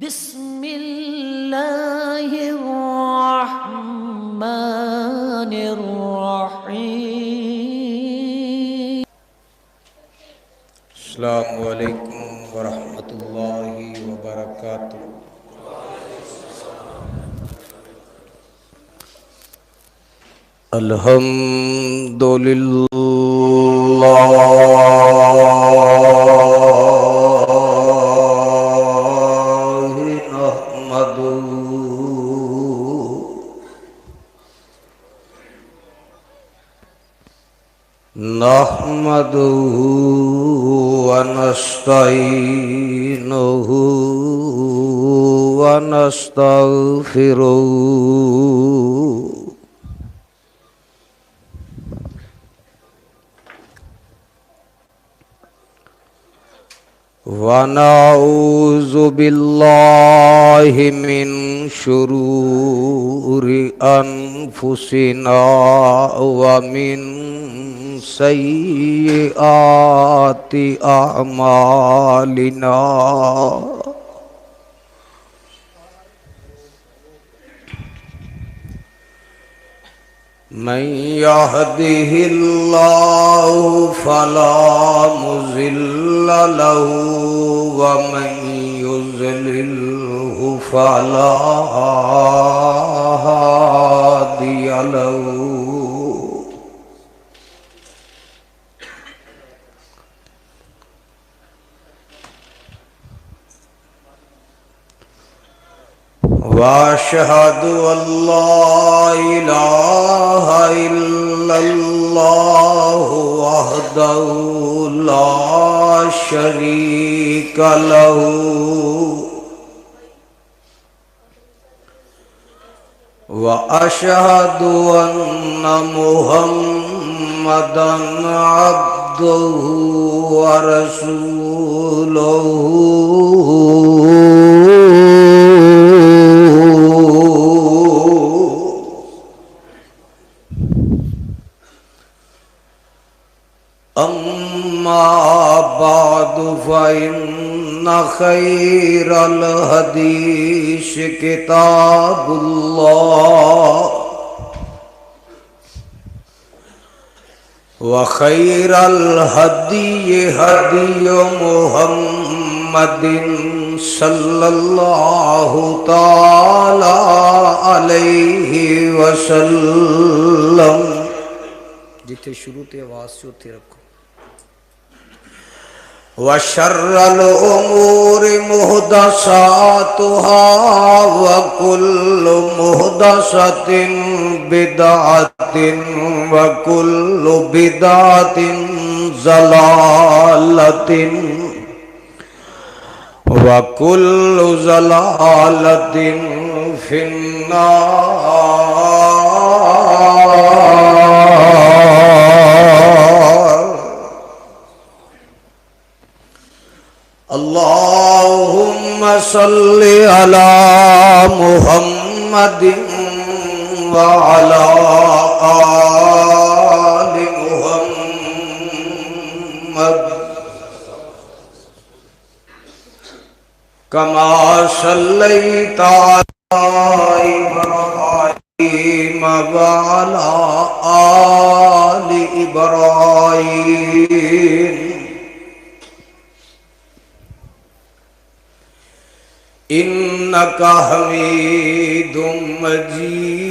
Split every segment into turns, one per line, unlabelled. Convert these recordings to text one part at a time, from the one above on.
بسم الله الرحمن الرحيم.
السلام علیکم ورحمۃ اللہ وبرکاتہ. الحمد للہ نحمدہ ونستعینہ ونستغفرہ ونعوذ باللہ من شرور انفسنا ومن سیئات اعمالنا من يهده الله فلا مضل له ومن يضلله فلا هادي له. واشهد ان لا اله الا الله وحده لا شريك له واشهد ان محمدا عبده ورسوله. أما بعد فإن خير الحديث كتاب الله وخير الهدي هدي محمد صلى الله تعالى عليه وسلم. جتھے شروع تے آواز سے اتھے رکھو. وشر الأمور محدثاتها وكل محدثة بدعة وكل بدعة ضلالة وكل ضلالة في النار. اللهم صل على محمد وعلى آل محمد كما صليت على إبراهيم وعلى آل إبراهيم إنك حميد مجيد.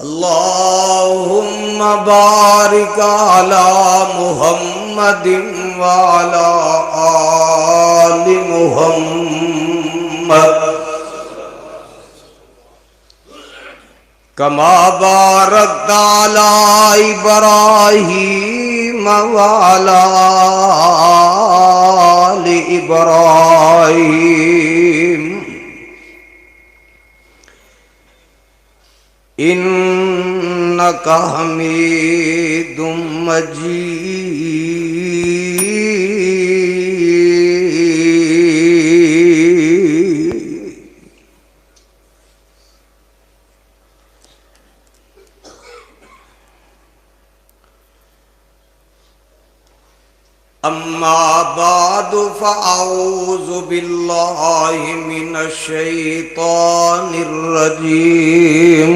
اللهم بارك على محمد وعلى آل محمد كما باركت على إبراهيم وعلى آل إبراهيم إنك حميد مجيد. أما بعد فأعوذ بالله من الشيطان الرجيم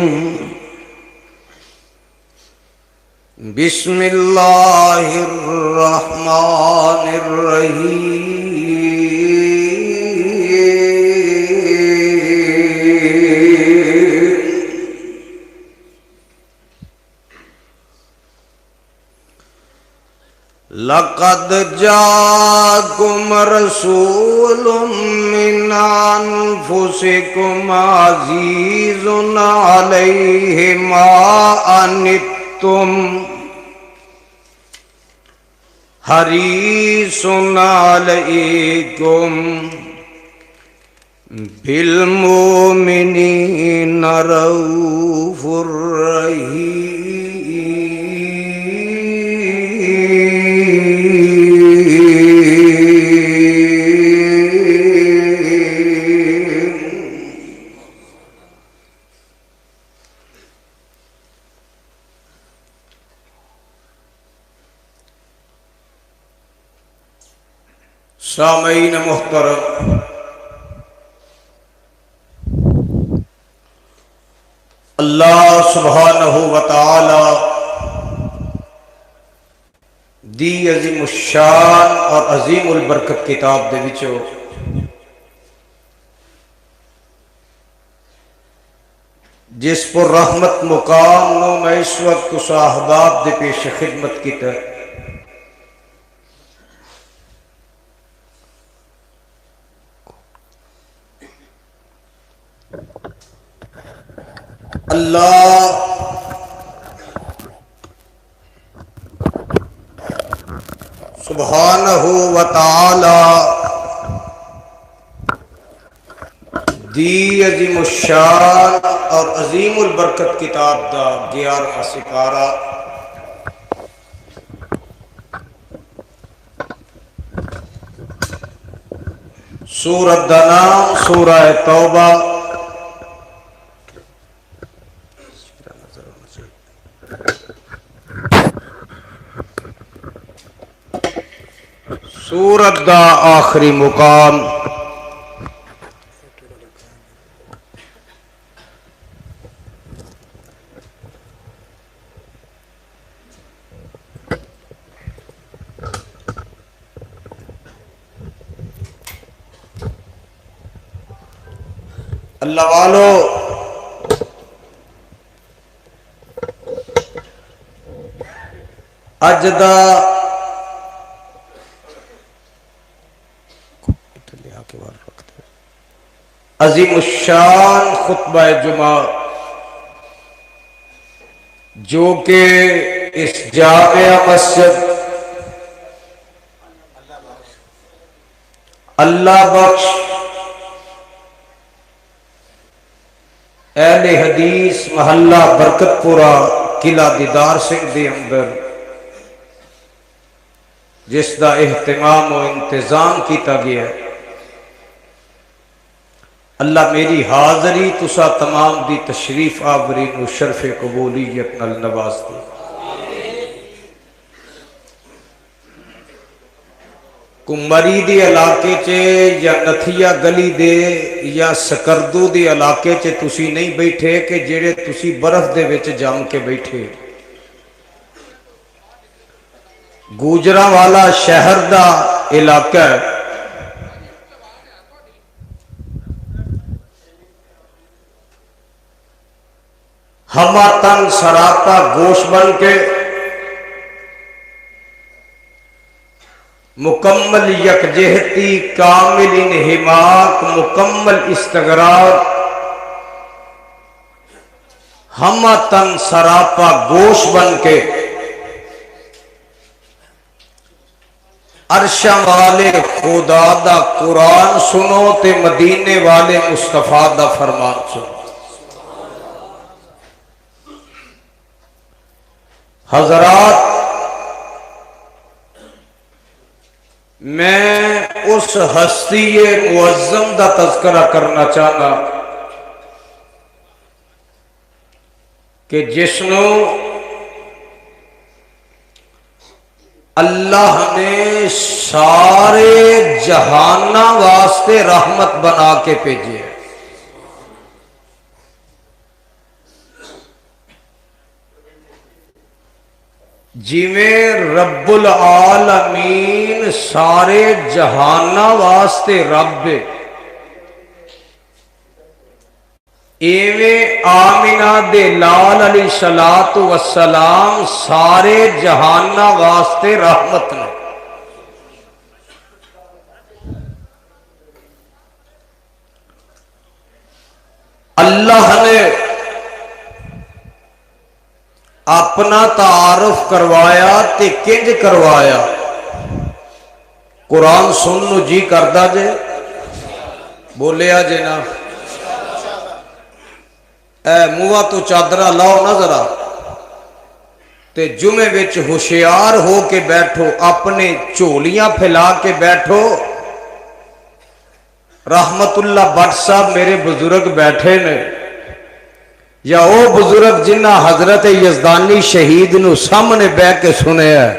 بسم الله الرحمن الرحيم لقد جاءكم رسول من أنفسكم عزيز عليه ما عنتم حريص عليكم بالمؤمنين رؤوف رحيم. سامعین محترم، اللہ سبحانہ و تعالی دی عظیم الشان اور عظیم البرکت کتاب دے وچوں جس پر رحمت مقام نو میں اس وقت صاحباب دے پیش خدمت کیتا ہے، اللہ سبحانہ و تعالی دی عظیم الشان اور عظیم البرکت کتاب دا 11واں سپارہ سورۃ دا نام سورہ توبہ سورت دا آخری مقام اللہ والو اج دا عظیم الشان خطبہ جمعہ جو کہ اس جامع مسجد اللہ بخش اہل حدیث محلہ برکت پورا قلعہ دیدار سنگھ دے اندر جس دا اہتمام و انتظام کیتا گیا ہے، اللہ میری حاضری تسا تمام دی تشریف آوری نو شرف قبولیت نال نواز دے۔ کمری دی علاقے چے یا نتھیا گلی دے یا سکردو دی علاقے چے تسی نہیں بیٹھے کہ جڑے تسی برف دے وچ جم کے بیٹھے، گوجرا والا شہر دا علاقہ ہے، ہما تن سراپا گوش بن کے مکمل یکجہتی کامل انہماک مکمل استغراق ہما تن سراپا گوش بن کے عرشہ والے خدا دا قرآن سنو تے مدینے والے مصطفیٰ دا فرمان سنو۔ حضرات، میں اس ہستی معظم دا تذکرہ کرنا چاہنا کہ جس نو اللہ نے سارے جہاناں واسطے رحمت بنا کے بھیجے. جویں رب العالمین سارے جہاناں واسطے رب ہے، ایویں آمینہ دے لال علیہ الصلوۃ والسلام سارے جہاناں واسطے رحمت نے. اللہ نے اپنا تعارف کروایا تے کنج کروایا. قرآن سنو جی کردہ جے، بولیا جے نا، اے موہ تو چادرہ لاؤ نا ذرا تے جمعے وچ ہوشیار ہو کے بیٹھو، اپنے چولیاں پھیلا کے بیٹھو. رحمت اللہ بٹ صاحب میرے بزرگ بیٹھے نے، یا او بزرگ جنہ حضرت یزدانی شہید نو سامنے بہ کے سنے ہے.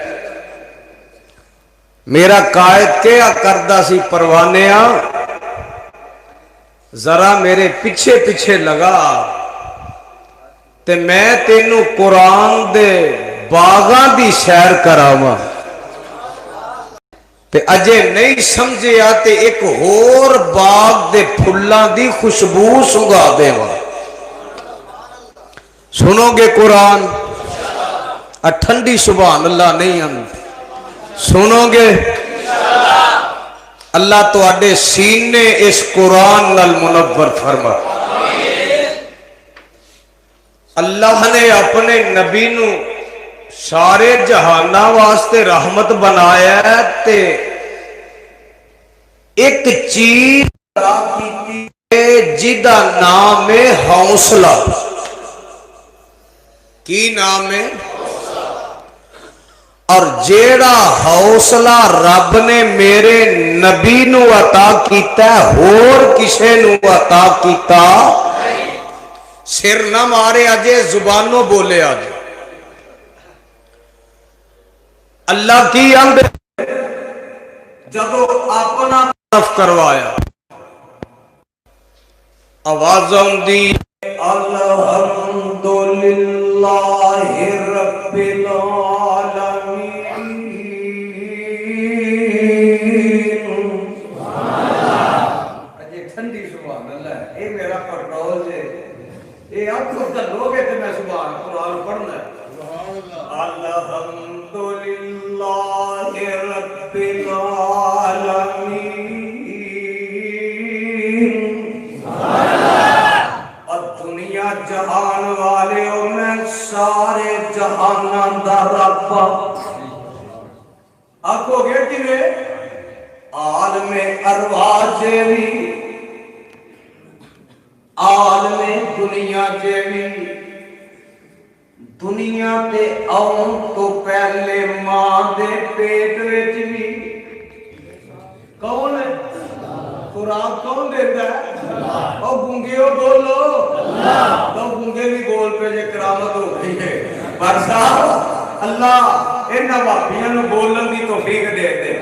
میرا قائد کیا کردہ سی پروانیاں، ذرا میرے پیچھے پیچھے لگا تے میں تینو قرآن دے باغاں دی سیر کراواں. تے اجے نہیں سمجھے آتے ایک اور باغ دے پھلاں دی خوشبو سنگا دے وا. سنو گے قرآن؟ ٹھنڈی سبحان اللہ نہیں ہم سنو گے؟ اللہ تو اڈے سینے اس قرآن نال منور فرما. اللہ نے اپنے نبی نو سارے جہاناں واسطے رحمت بنایا ہے تے ایک چیز جدا نام ہے حوصلہ. کی نام ہے؟ اور جیڑا حوصلہ رب نے میرے نبی نو عطا کیتا ہے اور کسے نو عطا کیتا. سر نہ مارے آجے، زبانوں بولے آجے. اللہ کی امد جب اپنا طرف کروایا آوازوں دی الحمدللہ رب العالمین. اجے ٹھنڈی سبحان اللہ، اے میرا پٹرول ہے، اے آپ کو لوگے تے میں سبحان قرآن پڑھنا ہے. الحمدللہ رب العالمین. اور دنیا جہان والے میں سارے جہاناں دا رب آکھو گے کہ عالم ارواح جیوی، عالم دنیا جیوی. دنیا تے آن تو پہلے ماں دے پیٹ وچ بھی کون ہے؟ خوراک کون دیتا ہے؟ او گونگیو بولو، تو گونگے بھی بول پہ جے کرامت ہو گئی ہے. پر صاحب اللہ انہاں واپیاں نو بولن دی توفیق دے دے.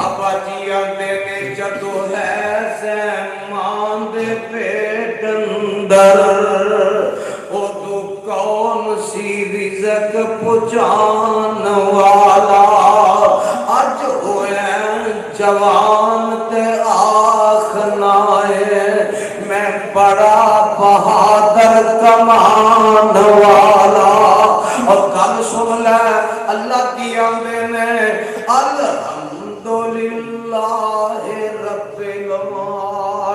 ابا جی آندے نے جدو ہے سے ماں دے پیٹ اندر، او تو کون سی رزق پہنچان والا. اج ہویا جوان تے آخنا ہے میں بڑا بہادر کمان والا. اور کل سن لے اللہ کی آمدے نے الحمدللہ رب العالمین.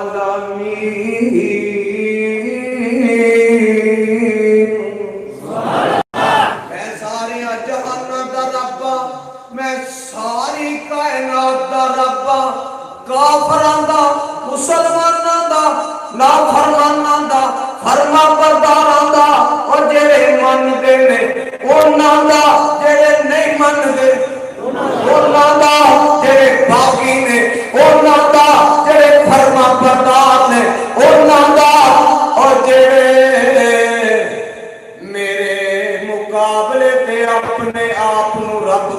میں سارے جہاناں دا رب، میں ساری کائنات دا رب. کافراں دا، مسلماناں دا، نافرماناں دا، فرما برداراں دا، اور جڑے من دے نے انہاں دا، جڑے نہیں من دے انہاں دا، جڑے باغی نے انہاں دا، جڑے فرما بردار نے انہاں دا، اور جڑے میرے مقابلے تے اپنے آپ نو رب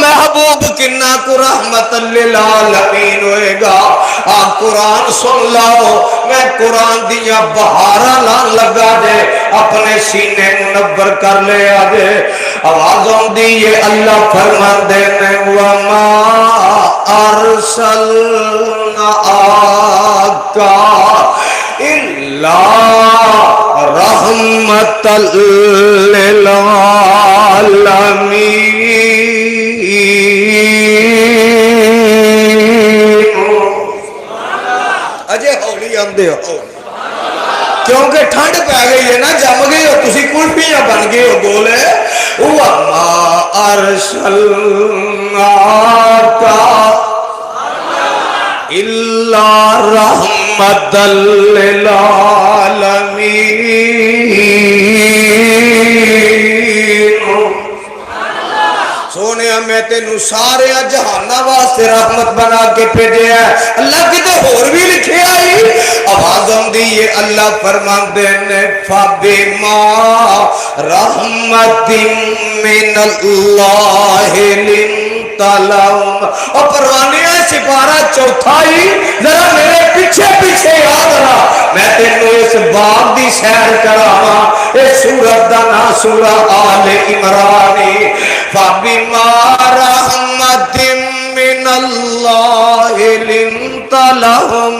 محبوب کنا کو رحمت للعالمین ہوئے گا. آپ قرآن سن لاؤ, میں قرآن دیا بہارا لان لگا دے, اپنے سینے منور کر لے آجے. آوازوں دیئے اللہ فرمان دینے وَمَا أَرْسَلْنَا آقا إِلَّا رَحْمَةً لِلْعَالَمِينَ. اجے ہولی آندے ہو کیونکہ ٹھنڈ پہ گئی ہے نا, جم گئے ہو تسی کلفیاں بن گئے ہو گولے. وَمَا أَرْسَلْنَاكَ إِلَّا رَحْمَةً لِلْعَالَمِينَ. سونے میں تینوں سارے جہانہ واسطے رحمت بنا کے بھیجے ہے. اللہ کی تو اور بھی لکھے آئی. آوازوں دیئے اللہ فرمان دینے فَبِمَا رَحْمَةٍ مِّنَ اللَّهِ لِنْتَ لَهُمْ. اور پروانیہ سپارہ چوتھائی ذرا میرے پیچھے پیچھے یاد رہا, میں تینوں اس باب دی سیر کراما. اس سورت دا نا سورہ آل عمرانی. فَبِمَا رَحْمَةٍ مِّنَ اللَّهِ لِنْتَ لَهُمْ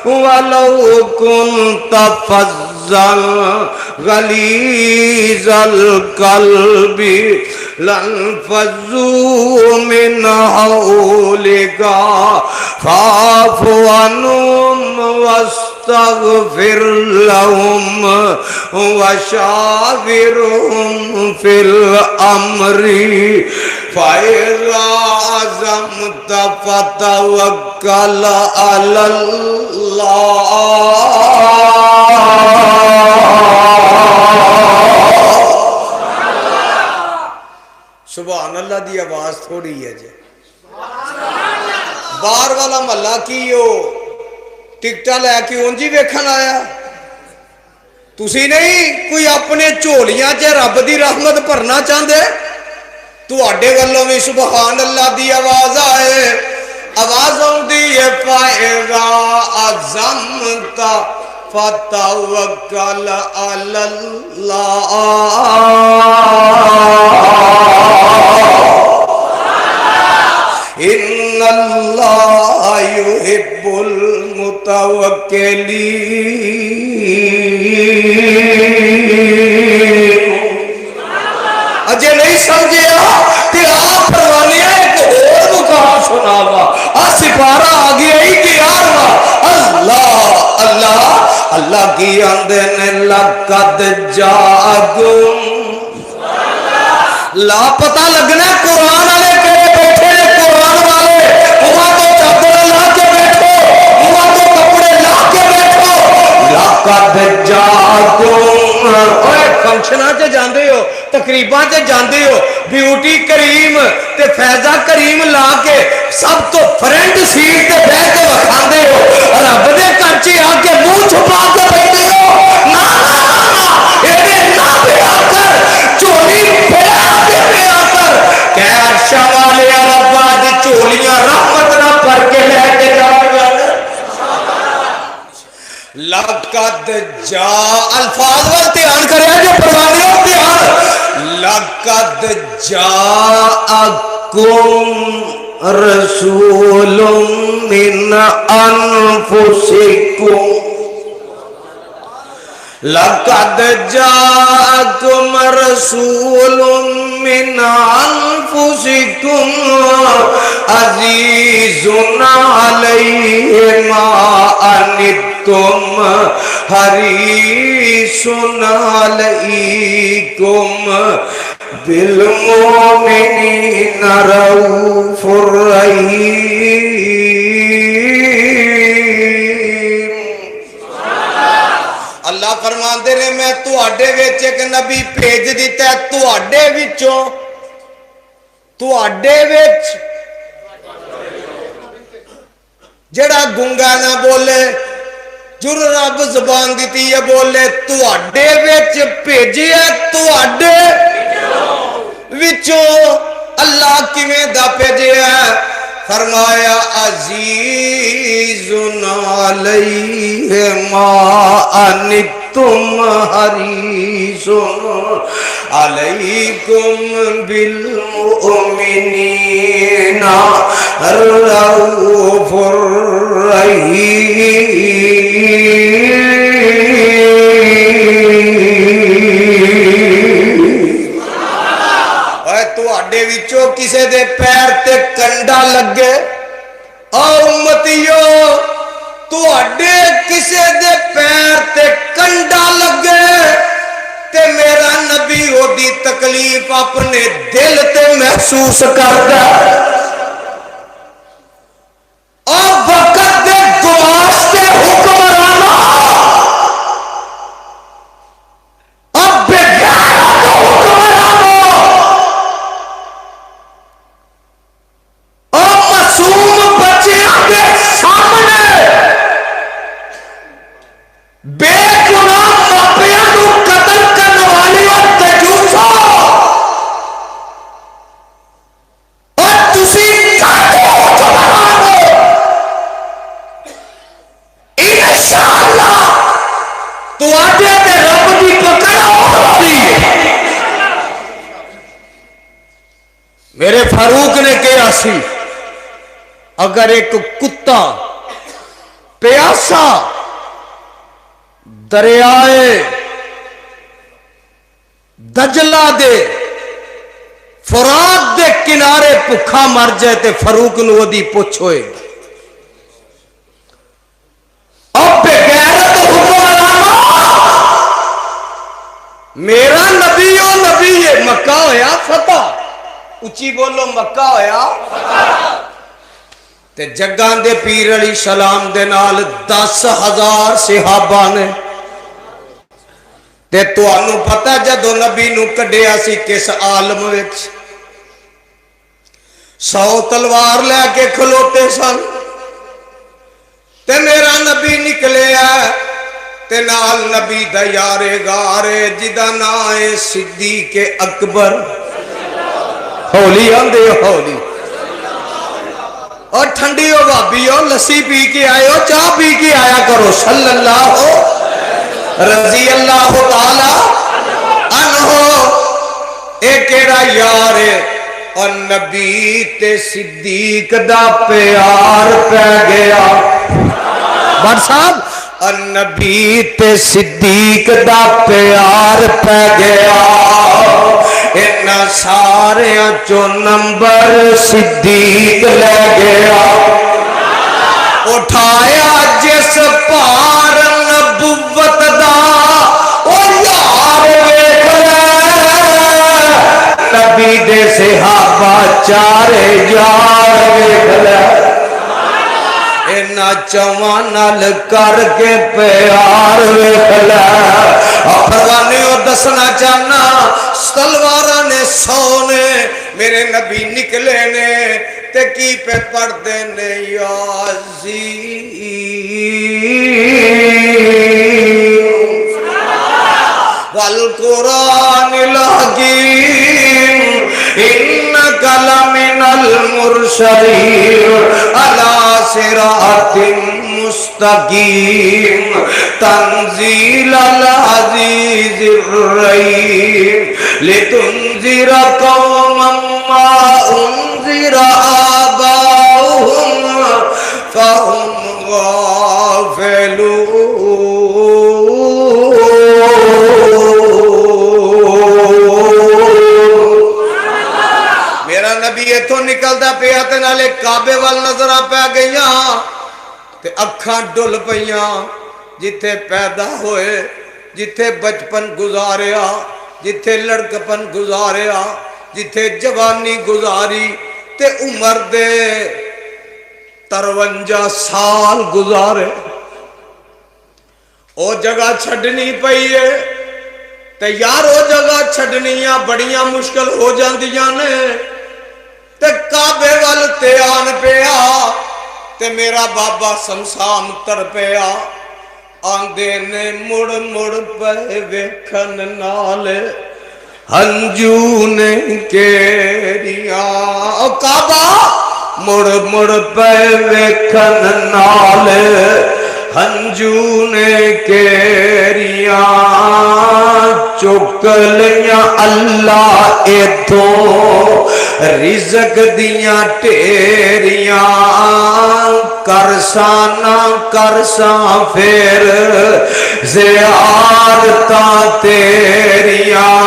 وَلَوْ كُنْتَ فَظًّا غَلِيظَ الْقَلْبِ لَانفَضُّوا مِنْ حَوْلِكَ فَاعْفُ عَنْهُمْ وَاسْتَغْفِرْ لَهُمْ وَشَاوِرْهُمْ فِي الْأَمْرِ فَإِذَا عَزَمْتَ فَتَوَكَّلْ عَلَى اللَّهِ. سبحان اللہ دی آواز تھوڑی ہے جی. باہر والا محلہ کی ہو ٹکٹا لے کے اونجی ویکھن آیا, تسی نہیں کوئی اپنے جھولیاں چ رب دی رحمت بھرنا چاہندے, تواڈے والوں بھی سبحان اللہ دی آواز آئے. آوازوں دی فَإِذَا عَزَمْتَ فَتَوَكَّلْ عَلَى اللَّهِ. إِنَّ اللَّهَ يُحِبُّ الْمُتَوَكِّلِينَ. اجے نہیں سمجھے کہ آپ پروانیہ ایک اور مقام سناوا. سپارہ آگے ہی تیار ہوا. اللہ اللہ اللہ کی آندن لقد جاءکم. لا پتہ لگنا قرآن والے کہے بیٹھے نے, قرآن والے وہاں تو چادر لا کے بیٹھو, وہاں تو کپڑے لا کے بیٹھو. لقد جاءکم. فنکشناں تے جاندے ہو, تقریباں تے جاندے ہو, بیوٹی کریم تے فیضہ کریم لا کے سب تو فرنٹ سیٹ تے بیٹھ کے وکھاندے ہو. رب دے گھر چ آ کے منہ چھپا کے بیٹھے ہو. نا ایویں نہ پیا کر, چولی پھیلا کے پیا کر. خیر شاہ والے رب دی چولیاں رحمت نہ بھر کے لے کے جاوے. لقد جاء الفاظ وال دھیان کریا جو پروانیوں دھیان. لقد جاءکم رسول من انفسکم. لقد جاءکم رسول من انفسکم عزیز علیہ ما عنتم حریص علیکم بالمؤمنین رؤوف رحیم. اللہ فرماندے نے میں تواڈے وچ ایک نبی بھیج دیتا ہے, تواڈے وچوں تواڈے وچ جڑا گنگا نہ بولے, جر رب زبان دیتی ہے بولے, تواڈے وچ بھیجیا تواڈے وچوں اللہ کیویں دا بھیجیا ہے؟ فرمایا عزیزٌ علیہ ما عنتم حریصٌ علیکم بالمؤمنین رؤوف وچوں کسے دے پیر تے کنڈا لگے، او امتیو تو اڈے کسے دے پیر تے کنڈا لگے تے میرا نبی او دی تکلیف اپنے دل تے محسوس کردا، او وقت دے گواستے حکمرانا میرے فاروق نے کہا سی اگر ایک کتا پیاسا دریائے دجلہ دے فرات دے کنارے پکھا مر جائے تے فاروق نو دی پوچھ ہوئے اب بغیرت حکمرانا میرا نبی و نبی ہے مکہ ہویا فتح اچھی بولو مکہ ہویا تے جگان دے پیر علیہ السلام دے نال 10,000 صحابہ نے تے تو انو پتہ جدو نبی نو کڈیا سی کس عالم وچ 100 تلوار لے کے کھلوتے سن تے میرا نبی نکلے ہے تے نال نبی دا یارے گارے جدا نائے صدیق اکبر ہولی آندے ہولی اور ٹھنڈی ہو بابی ہو لسی پی کے آئے ہو چاہ پی کے آیا کرو صلی اللہ رضی اللہ تعالی عنہ ایک ایڑا یار اور نبی تے صدیق دا پیار پہ گیا بڑھ صاحب اور نبی تے صدیق دا پیار پہ گیا اتنا سارے چو نمبر صدیق لے گیا اٹھایا جس پار نبوت دا او یار ویکھ لے نبی دے صحابہ چارے یار ویکھ لے اینا چوانال کر کے پیار ویکھ لے پروانے اور دسنا چاہنا تلوارہ نے 100 نے میرے نبی نکلے نے تے کی پہ پڑھ دینے یا عزیز والقرآن الحکیم انک لمن المرسلین علی صراط مستقیم تنزیل العزیز الرحیم لتنذر قوما ما انذر آباؤهم فهم غافلون میرا نبی ایتھوں نکلدا پیا تے نالے کعبے وال نظراں پہ گئیاں تے اکھاں ڈل پیاں جتھے پیدا ہوئے جتھے بچپن گزاریا جتھے لڑکپن گزاریا جتھے جوانی گزاری تے عمر دے 53 سال گزارے او جگہ چھڈنی پئی ہے تے یار او جگہ چھڈنیاں بڑیاں مشکل ہو جاندیاں نے تے کعبے وال تے آن پیا تے میرا بابا سمسام تر پیا آندے نے مڑ مڑ پہ ویکھن نالے ہنجو نے کیریاں کعبہ مڑ مڑ پہ ویکھن نال ہنجو نے کیریاں چک لیاں اللہ ایتھوں رزق دیاں ٹیریاں کرساں کرساں پھر زیارتاں تیریاں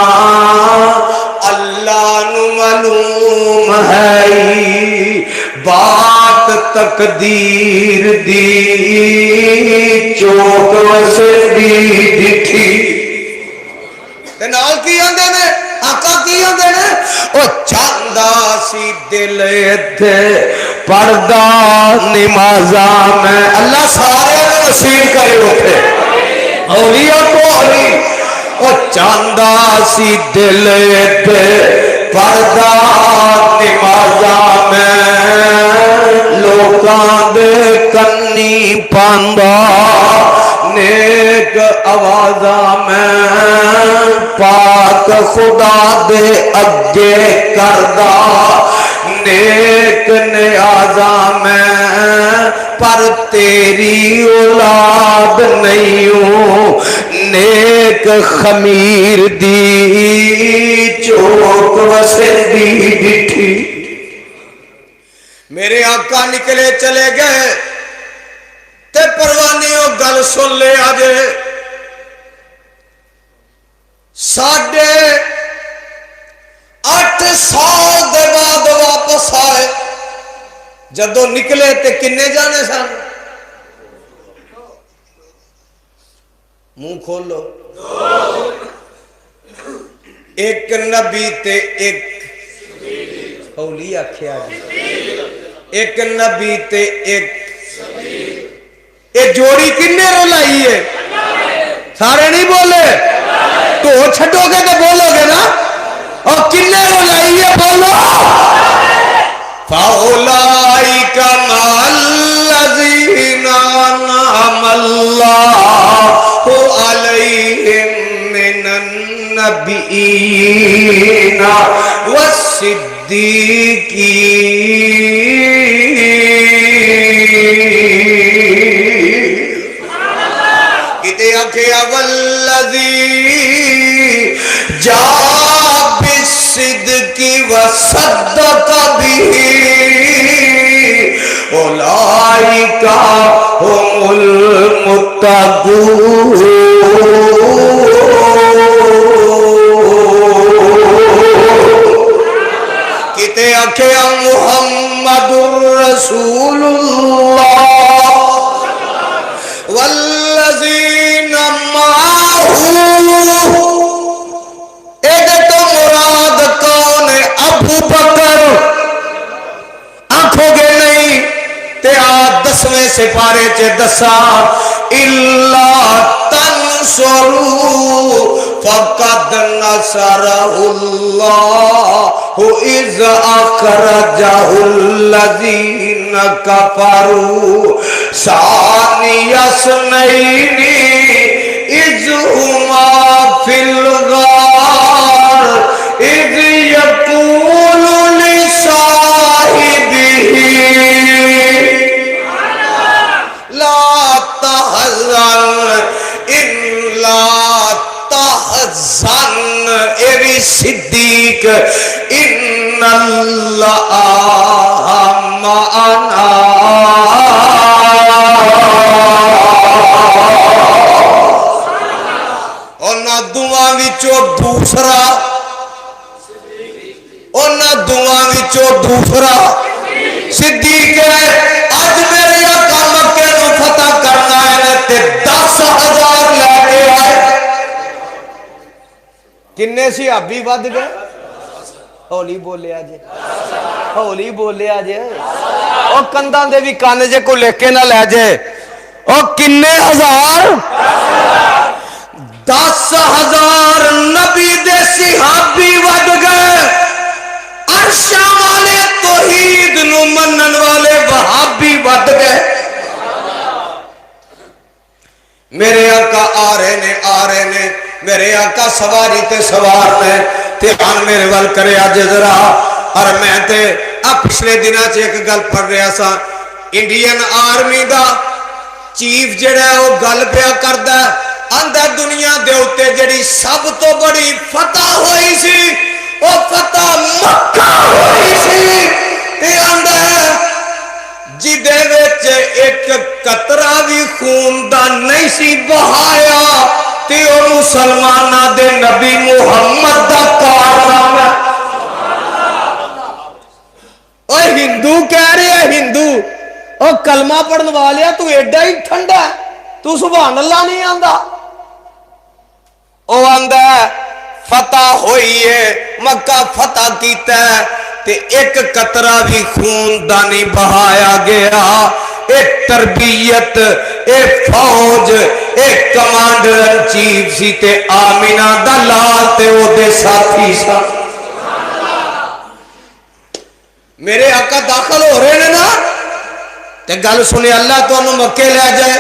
اللہ نو معلوم ہے بات تقدیر دی چوک وسے دی ڈٹھی تے نال کی آندے نے آقا کی آندے نے او چاندا سی دل تے پردہ نمازاں میں اللہ سارے نصیب کرے اٹھے اولیاء کو علی او چاندا سی دل تے پردہ نمازاں میں لوکاں دے کنی پاندا نیک آوازاں میں پاک خدا دے اگے کردہ نیک نیازاں میں پر تیری اولاد نہیں ہوں نیک خمیر دی چوک وسے دی ڈٹھی میرے آقا نکلے چلے گئے تے پروانیوں گل سن لے آجے 8.5 سال دے بعد واپس آئے جدو نکلے تے کنے جانے سن منہ کھولو ایک نبی تے ایک اولیاء کھیا جی ایک نبی تے ایک جوڑی کنے رولائی ہے سارے نہیں بولے تو چھٹو گے تو بولو گے نا اور کنے رولائی ہے بولو فَأُولَئِكَ مَعَ الَّذِينَ أَنْعَمَ اللَّهُ عَلَيْهِمْ مِنَ النَّبِيِّينَ وَالصِّدِّيقِينَ کتے آنکھیں والذی جاء بالصدق وصدق به اولئک هم المتقون کتے آنکھیں محمد رسول اللہ والذین معاہو ایک تو مراد کون ہے ابو بکر آنکھوں گے نہیں تے آج 10ویں سپارے چے دسا اللہ تنصروا فقد نصرہ اللہ اذ اخرجہ الذین کفروا ثانی اثنین اذ ہما فی الغار اذ یقول لصاحبہ لا تحزن ان لا تحزن اے بھی صدیق ان اللہ معنا اور نہ دعا وچوں دوسرا اور نہ دعا وچوں دوسرا صدیق ہے آج میرے آقا مکے نو فتح کرنا ہے تے 10,000 لے کے آئے کنے سی ابھی ود گئے ہولی بولے آجے ہولی بولے آجے او کندان دے بھی کانے جے کو لے کے نہ لے جے او کنے ہزار 10,000 نبی دے صحابی ود گئے عرشاں والے توحید نو منن والے وہابی ود گئے میرے آقا آ رہے نے میرے آقا سواری تے سوار نے دھیان میرے وال کرے آج ذرا. اور میں تے پچھلے دنوں سے ایک گل پڑھ رہا سا, انڈین آرمی دا چیف جڑا ہے وہ گل پیا کردا ہے, آندا دنیا دے اوتے جڑی سب تو بڑی فتح ہوئی سی وہ فتح مکہ ہوئی سی. تے آندا جدے وچ ایک قطرہ بھی خون دا نہیں سی بہایا تے او مسلماناں دے نبی محمد دا کارنامہ. اوے ہندو کہہ رہے ہیں ہندو, او کلمہ پڑھن والیا تو ایڈا ہی ٹھنڈا ہے, تو سبحان اللہ نہیں آندا. او آندا فتح ہوئی ہے, مکہ فتح کیتا ہے تے ایک قطرہ بھی خون دا نہیں بہایا گیا. ایک تربیت, ایک فوج, ایک کمانڈر ان چیف سی تے آمینہ دا لال تے او دے ساتھی سا. میرے آقا داخل ہو رہے ہیں نا تے گل سنے اللہ تو انہوں مکے لے جائے.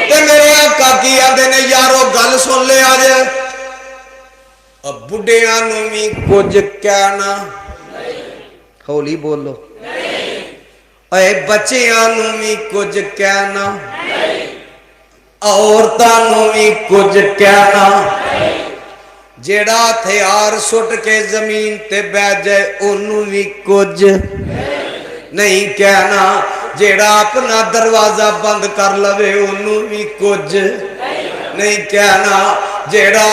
تے میرے آقا کی آدھے نے یارو گل سن لے آ جائے. اب بڑھیاں نوں بھی کچھ کہنا, ہولی بولو, اے بچیاں نوں بھی کچھ کہنا, عورتاں نوں بھی کچھ کہنا, جیڑا ہتھیار سٹ کے زمین تے بیٹھ جائے انہوں بھی کچھ نہیں کہنا, جیڑا اپنا دروازہ بند کر لوے انہوں بھی کچھ نہیں کہنا, جیڑا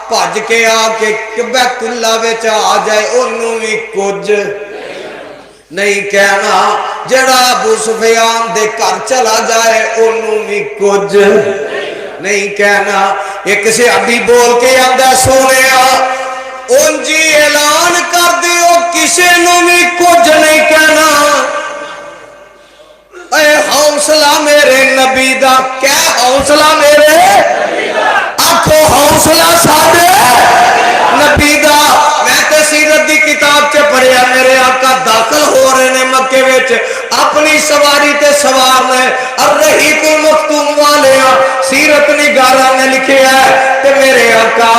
بھج کے آ کے بیت اللہ وچ آ جائے انہوں بھی کچھ نہیں کہنا, جیڑا ابو سفیان دے گھر چلا جائے انہوں بھی کچھ نہیں کہنا. ایک سے ابھی بول کے آندا سونے اونجی اعلان کر دیو کسے نو بھی کچھ نہیں کہنا. اے حوصلہ میرے نبی دا, کیا حوصلہ میرے آنکھو حوصلہ سادے نبی دا. میں تے سیرت دی کتاب چے پڑھیا میرے آقا داخل ہو رہے نے مکے وچ اپنی سواری تے سوار نے الرحیق المختوم والے سیرت نگارہ نے لکھے ہے تے میرے آقا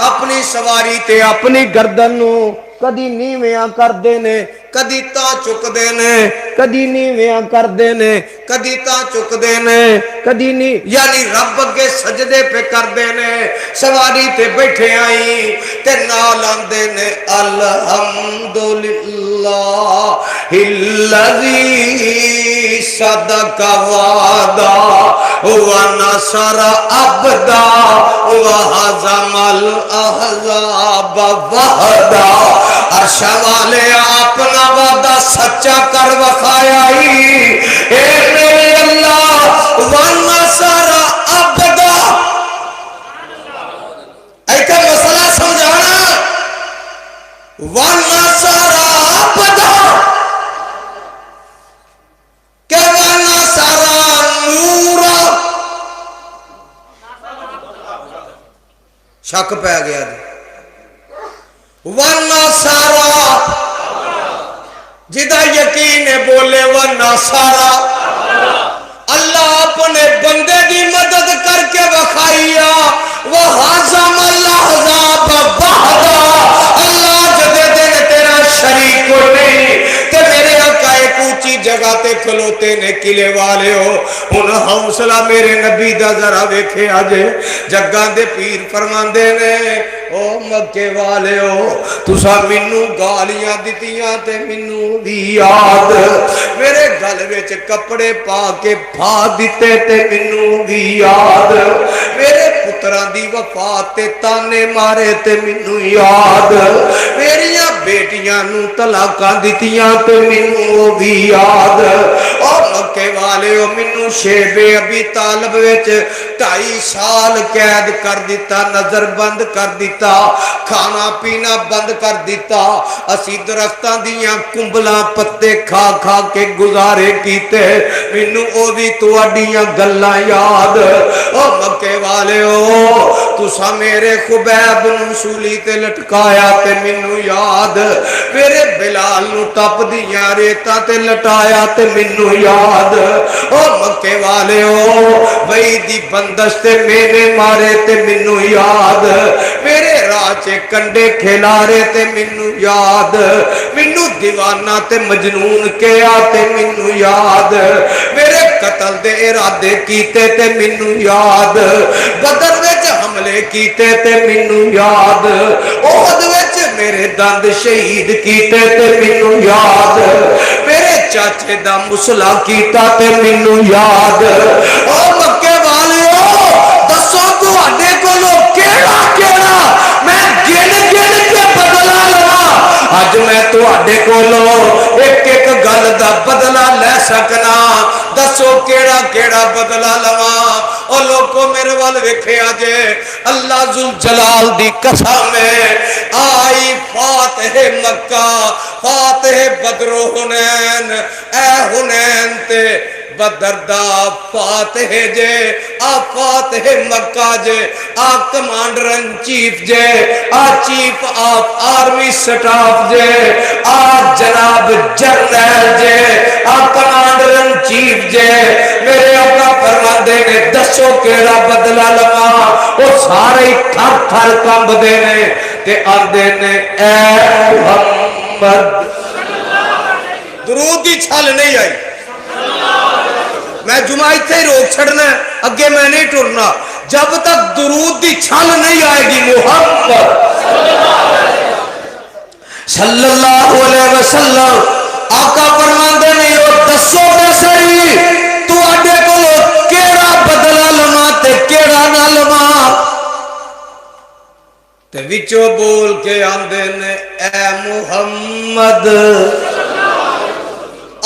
اپنی سواری تے اپنی گردن نو کدی نیویاں کر دینے, کدی تاں چک دینے, کدی نیویاں کر دینے, کدی تاں چک دینے, کدی نی یعنی رب کے سجدے پہ کر دینے. سواری تے بیٹھے آئی تے نال آندے نے الحمدللہ الذی صدق وعدہ ونصر عبدہ وہزم الاحزاب وحدہ. عرش والے اپنا وعدہ سچا کر وکھایا ہی اے میرے اللہ ونصر عبدہ. ایک مسئلہ سمجھانا, ونصر عبدہ کہ ونصر نورا, شک پہ گیا دی. ونصارا جدہ یقین بولے ونصارا, اللہ اپنے بندے دی مدد کر کے وکھائیا. وَحَزَمَ الْأَحْزَابَ وَحْدَا, اللہ جدے دن تیرا شریک کو نہیں تے میرے آقا ایک اونچی جگہ تے کھلوتے نے قلعے والے ہو. ان حوصلہ میرے نبی دا ذرا ویکھے آجے. جگہ دے پیر فرماندے نے او مکے والے ہو تسا منو گالیاں دتیاں تے منو بھی یاد, میرے گل وچ کپڑے پا کے پھا دیتے تے منو بھی یاد, میرے پتراں دی وفات تے تانے مارے تے منو یاد, میریاں بیٹیاں نو طلاقاں دتیاں تے منو بھی یاد. اور مکے والے ہو منو شیب ابی طالب وچ 2.5 سال قید کر دیتا, نظر بند کر دیتا, کھانا پینا بند کر دیتا. اسی درختاں دیاں کمبلاں پتے کھا کھا کے گزارے کیتے, منو او بھی تواڈیاں گلاں یاد. او مکے والے ہو تسا میرے خبیب نو سولی تے لٹکایا تے منو یاد, میرے بلال نو تپ دیاں ریتاں تے لٹایا تے منو یاد. او مکے والے ہو وہی دی بندش تے میرے مارے تے منو یاد, میرے چے کنڈے کھلارے تے مینو یاد مینو دیوانہ تے مجنون کیا تے مینو یاد میرے قتل دے ارادے کیتے تے مینو یاد بدر وچ حملے کیتے تے مینو یاد احد وچ میرے دند شہید کیتے تے مینو یاد میرے چاچے دا مسلا کیتا تے مینو یاد او مکے والیو دسو تواڈے کولوں کیڑا کیڑا میں گن گن کے بدلا لواں اج میں تواڈے کولوں ایک ایک گل دا بدلا لے سکنا دسو کیڑا کیڑا بدلا لواں او لوگو میرے وال ویکھیا جے اللہ ذوالجلال دی قسم آئی فاتح مکہ فاتح بدر و حنین اے حنین تے بدر دا فاتح جے آ فاتح مکہ جے آ کمانڈر ان چیف جے آ چیف آف آرمی سٹاف جے آ جناب جنرل جے آ کمانڈر ان چیف جے میرے آقا فرماندے نے دسو کیڑا بدلا لواں او سارے تھر تھر کمب دے نے تے آندے نے اے محمد درود دی چھل نہیں آئی میں جمعہ اتنے ہی روک چھڑنا ہے اگے میں نہیں ٹرنا جب تک درود دی چھل نہیں آئے گی محمد صلی اللہ علیہ وسلم آقا فرماندے نے او دسو میں سری تو آڈے کو کیڑا بدلا لما تے کیڑا نہ لما تے وچو بول کے آندے نے اے محمد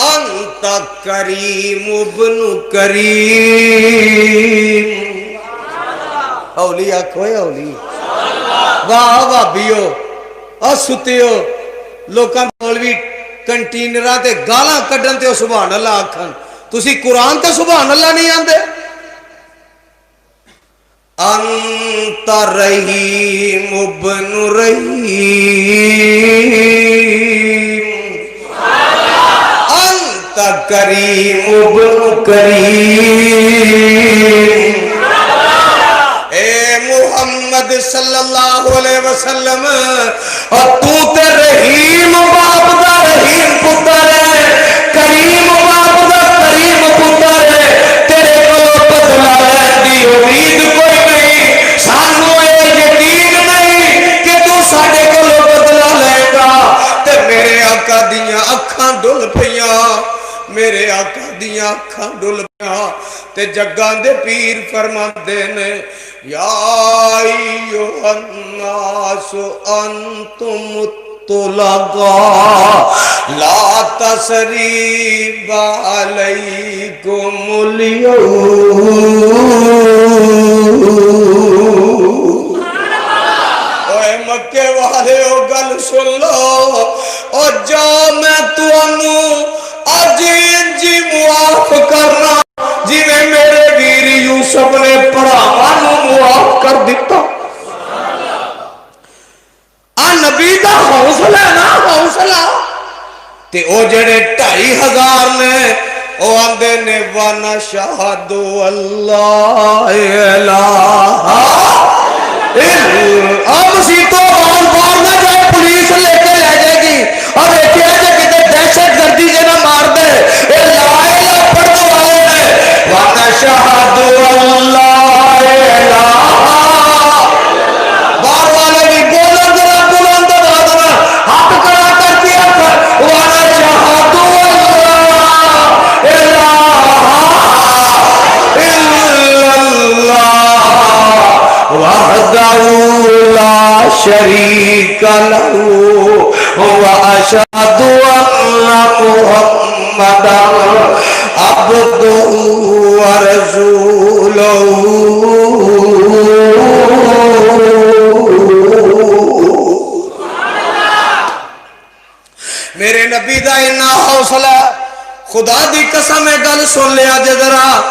انت کریم ابن کریم اولیاء کوئی اولیاء واہ واہ بیو اور ستیو لوکاں مولوی کنٹینرہ تے گالاں کڈن تے سبحان اللہ آکھن تسی قرآن تے سبحان اللہ نہیں آندے انت رحیم ابن رحیم انت کریم ابن کریم اے محمد صلی اللہ علیہ وسلم اور تو تے رحیم باپ دا رحیم پتر ہے کریم باپ دا کریم پتر ہے تیرے کو بدلا دی امید کوئی نہیں سانو یہ یقین نہیں کہ تو ساڈے کو بدلا لے گا تے میرے آقا دیاں اکھاں ڈل پیاں میرے آقا دیاں اکھاں ڈل پیاں تے جگاں دے پیر فرماندے نے یا ایھا الناس انتم الطلقاء لا تثریب علیکم اليوم اوے مکے والے او گل سن لو او جا میں تانوں اج جی معاف کرنا جی میں میرے ویر یوسف نے بھراواں نوں معاف کر دتا آ نبی دا حوصلہ نا حوصلہ تے او جڑے 2500 نے او آندے نے ونشہد اللہ الہ الا مسیتوں بار نہ جائے پولیس لے کے لے جائے گی اور دیکھیں کہ کتے دہشت گردی سے نہ مار دے اے لا الہ پڑھنے والے نے ونشہد اللہ الہ بار والے بھی بولن ذرا بلند آواز میں ہاتھ کھڑا کر دیا کر ونشہد اللہ الہ الا اللہ وحدہ لا شریک لہ واشہد ان محمدا عبدہ ورسولہ میرے نبی دا اتنا حوصلہ خدا دی قسم ہے گل سن لیا جے ذرا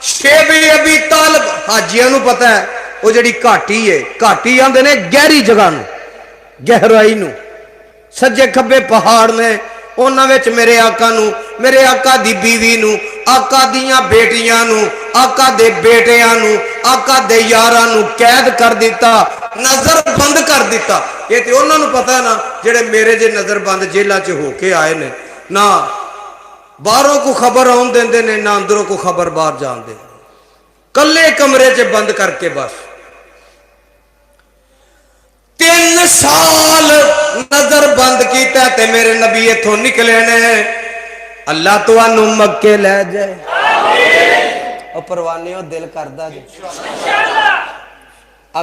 شیب ابی طالب حاجیاں نو پتہ ہے وہ جڑی گھاٹی ہے گھاٹی آندے نے گہری جگہ نو گہرائی نو سجے کھبے پہاڑ نے انہاں وچ میرے آقا نو میرے آقا دی بیوی نو آقا دیاں بیٹیاں نو آقا دے بیٹیاں نو آقا دے یاراں نو قید کر دیتا نظر بند کر دیتا. یہ تو انہوں نے پتا ہے نا جڑے میرے جے نظر بند جیلہ چ ہو کے آئے نے نہ باہروں کو خبر آن دیں نے نہ اندروں کو خبر باہر جان دیں, کلے کمرے چ بند کر کے بس 3 سال نظر بند کیتا تے میرے نبی اتھوں نکلے نے. اللہ تو انو مکے لے جائے اور پروانیوں دل کردہ جے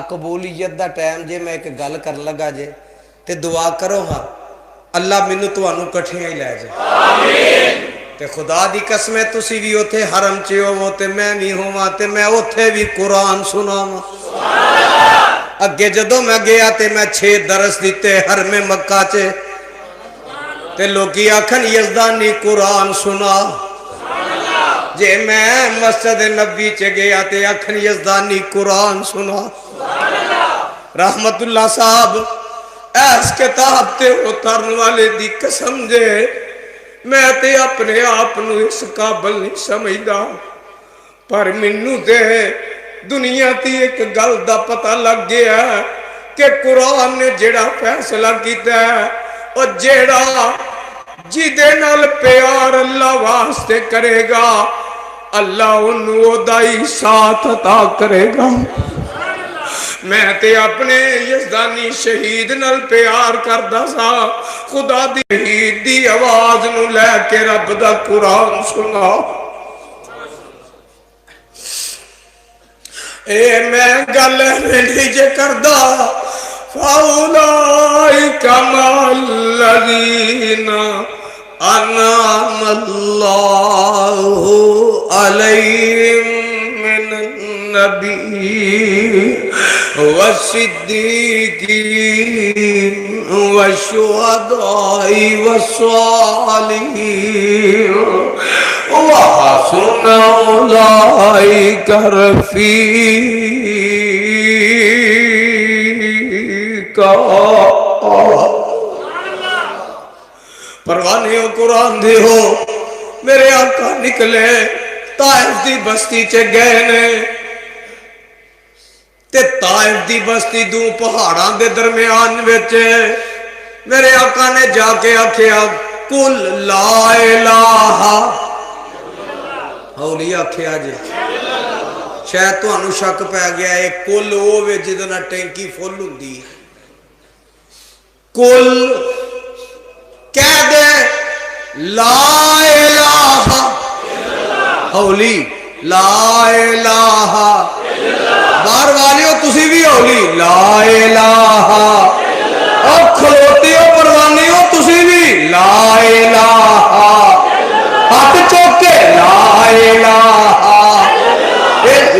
قبولیت دا ٹائم جے میں ایک گل کر لگا جے تے دعا کرو ہاں اللہ منو تو انو کٹھیاں ہی لے جائے. تے خدا دی قسمیں تسی بھی اوتھے حرم چے ہو تے میں بھی ہوں تے میں اوتھے بھی قرآن سنا ہوں. اگے جدو میں گیا تے میں 6 درس دیتے حرم مکہ چے تے لوگی آکھن یزدانی قرآن سنا. جے میں مسجد نبی چے گیا تے آکھن یزدانی قرآن سنا. رحمت اللہ صاحب ایس کتاب تے اترن والے دی قسم جے میں تے اپنے آپ نو اس قابل نہیں سمجھدا, پر منو دے دنیا تی ایک گل دا پتہ لگ گیا کہ قرآن نے جڑا فیصلہ کیتا ہے اور جڑا جیدے نال پیار اللہ واسطے کرے گا اللہ انہوں دائی ساتھ عطا کرے گا. میں تے اپنے یزدانی شہید نال پیار کردہ سا, خدا دی شہید دی آواز نو لے کے رب دا قرآن سنا. اے میں گل نہیں جے کردہ فَأُولَئِكَ مَعَ الَّذِينَ أَنْعَمَ اللَّهُ عَلَيْهِمْ مِنَ النَّبِيِّينَ وَالصِّدِّيقِينَ وَالشُّهَدَاءِ وَالصَّالِحِينَ وَحَسُنَ أُولَئِكَ رفیقا. پروانیوں قرآن دے ہو میرے آقا نکلے طائف دی بستی چے گئے نے تے طائف دی بستی دو پہاڑاں دے درمیان وچے میرے آقا نے جا کے آکھیا کل لا الہ اولی آکھیا جے شاید تو انو شک پہ گیا ہے کل اووے جدنا ٹینکی فل ہوندی کل کہہ دے لا الہ اولی لا الہ بار والیوں تسی بھی اولی لا الہ اور کھلوتیوں پروانیوں تسی بھی لا الہ ہاتھ چوکے لا الہ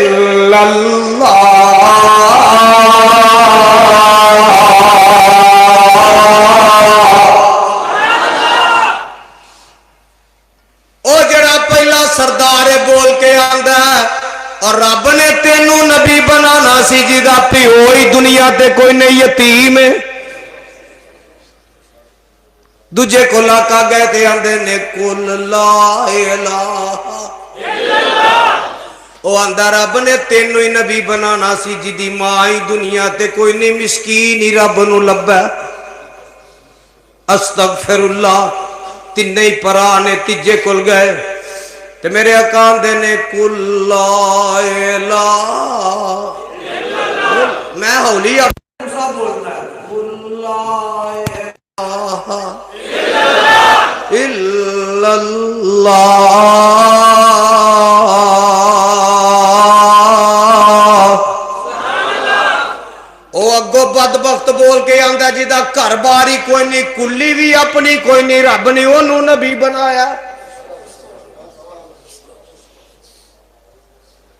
الا اللہ. او جڑا پہلا سردار بول کے آندا ہے اور رب نے تینوں نبی بنانا سی جدا پیو ہی دنیا تے کوئی نہیں یتیم ہے. دوجے کو لاکا گئے تے آندے نے کل لا الہ او آندہ رب نے تینوں ہی نبی بنانا سی جدی ماں ہی دنیا تے کوئی نہیں مسکین ہی رب نو لبا. استغفر اللہ تیننے ہی پرانے تیجے کل گئے تے میرے اکان دے نے کل لا الہ میں ہولی اپنا بولنا ہے کل لا الہ الا اللہ. او اگو بدبخت بول کے آندہ جیدہ گھر باری کوئی نہیں کلی بھی اپنی کوئی نہیں رب نے انہوں نبی بنایا.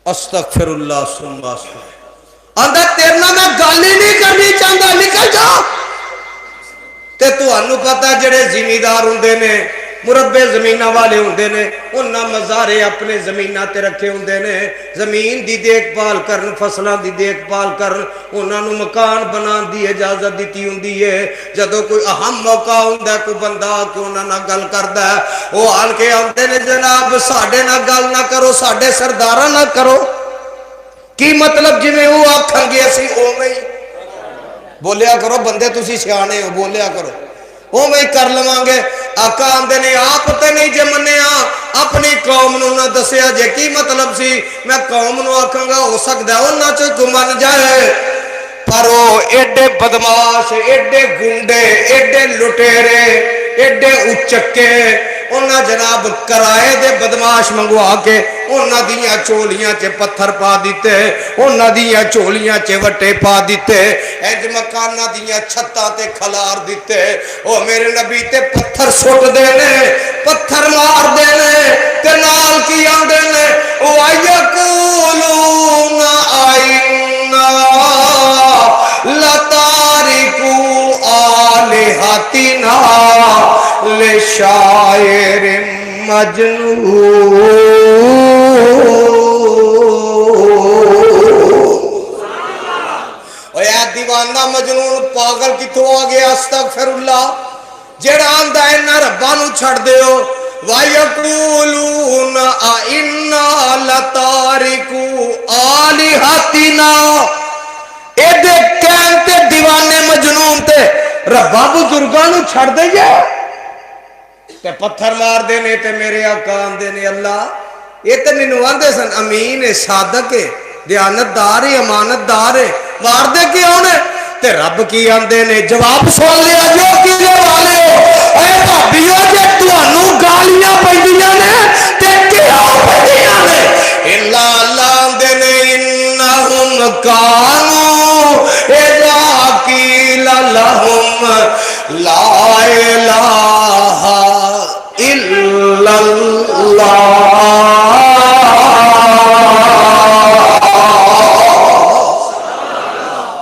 استغفر اللہ سن واسطہ آندہ تیرنا میں گالی نہیں کرنی چاہتا نکل جا. تے تو انو پتا جڑے زمیندار ہوندے نے مربے زمینہ والے ہوندے نے انہاں مزارے اپنے زمینہ تے رکھے ہوندے نے زمین دی دیکھ بھال کرن فصلہ دی دیکھ بھال کرن انہاں نو مکان بنان دی اجازت دیتی ہوندی ہے. جدو کوئی اہم موقع ہوندا ہے کوئی بندہ کہ انہاں نہ گل کردا ہے وہ حال کے آندے نے جناب ساڈے نہ گل نہ کرو ساڈے سرداراں نہ کرو. کی مطلب جویں وہ آکھن گے اسی اوویں ہی بولیا کرو بندے تسی سیانے ہو بولیا کرو وہ میں کر لواਂਗੇ آقا آندے نے آپ تے نہیں جے منیا اپنی قوم نو نہ دسیا جے کی مطلب سی میں قوم نو آکھاں گا ہو سکدا ہے انہاں چ کوئی من جائے پر وہ ایڈے بدماش ایڈے گنڈے ایڈے لٹیرے ایڈے اچکے انہاں جناب کرائے دے بدماش منگوا کے انہاں دیاں چولیاں چے پتھر پا دیتے انہاں دیاں چولیاں چے وٹے پا دیتے انج مکانہ دیاں چھتاں تے کھلار دیتے او میرے نبی تے پتھر سٹ دینے پتھر مار دینے تے نال کی آندے نے وَيَقُولُونَ أَئِنَّا لَتَارِكُو آلِهَتِنَا لِشَاعِرٍ مَجْنُونٍ اے دیوانہ مجنون پاگل کتوں آ گیا استغفر اللہ جڑا آندا ہے نہ ربا نو چھڑ دیو وَيَقُولُونَ أَئِنَّا لَتَارِكُو آلِهَتِنَا ایڈے کہن تے دیوانے مجنون تے ربا بزرگاں نو چھڑ دے جائے تے پتھر مار دینے تے میرے آقا آندے نے اللہ یہ تے مینوں آندے سن امین صادق ہے دیانت دار ہے امانت دار ہے مار دے کی آنے تے رب کی آندے نے جواب سن لیا جو کیلے والے ہو اے بھابیو جے تانوں گالیاں پیندیاں نے تے کیوں پیندیاں نے اللہ آندے نے انہم کانوا اذا قیل لهم لا الہ الا اللہ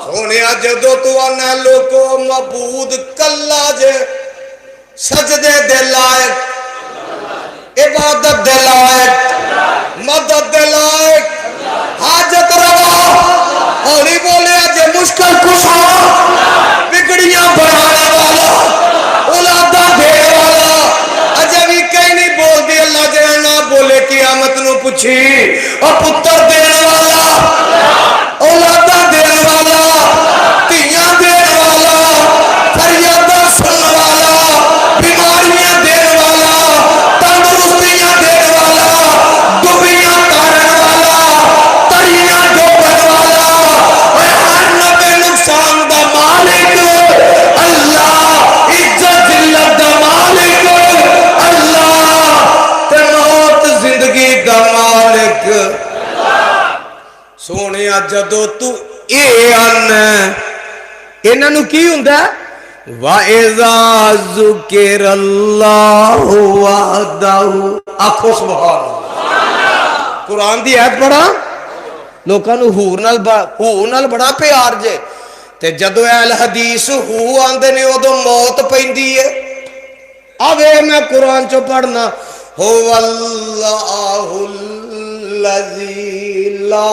سونیا جدو تو آنا لوگو معبود کلا جے سجدے دے لائق عبادت دے لائق مدد دے لائق حاجت روا ہولی بولے جے مشکل کشا بگڑیاں بڑھانے والا اولادہ دے والا اجے بھی کہیں نہیں بول دی اللہ جنہ نہ بولے قیامت نو پوچھی اور پتر دینے والا اولادہ دینے والا تیاں دینے والا فریادہ سننے والا بیماریاں دینے والا تندرستیاں دینے والا دبیاں تارنے والا تریاں ڈوبن والا اور ہر نبے نقصان دا مالک اللہ عزت ذلت دا مالک اللہ تے موت زندگی دا مالک سونے جدو تو اے آنا انہاں نو کی ہوندا وَإِذَا ذُكِرَ اللَّهُ وَحْدَهُ آکھو سبحان اللہ قرآن دی آیت پڑھا لوکاں نو ہور نال بڑا پیار جے تے جدو اہل حدیث ہو آندے نے ادو موت پیندی ہے اوے میں قرآن چو پڑھنا هو اللہ الذی لا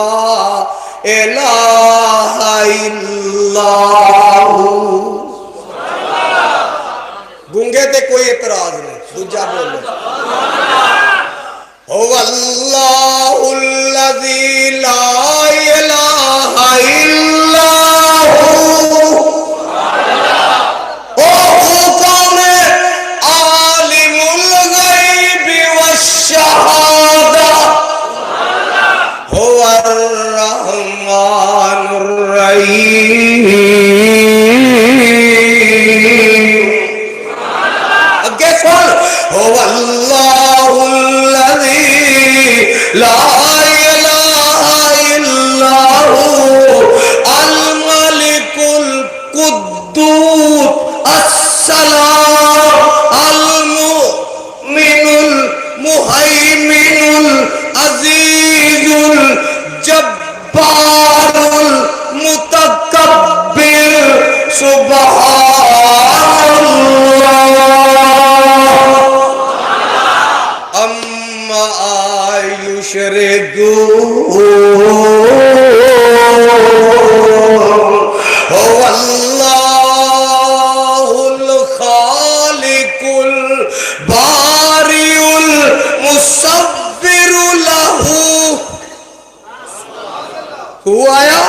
الہ الا ہو گونگے تے کوئی اعتراض نہیں دوجا بولو هو اللہ الذی لا الہ الا ہو او کون عالم الغیب والشہادہ هو الرحمن الرحیم اگے سن هو اللہ الذی لا الہ الا ہو الملک القدوس السلام المؤمن المہیمن العزیز الجبار المتکبر سبحان اللہ اما یشرکون هو اللہ الخالق البارئ المصور له ہوا آیا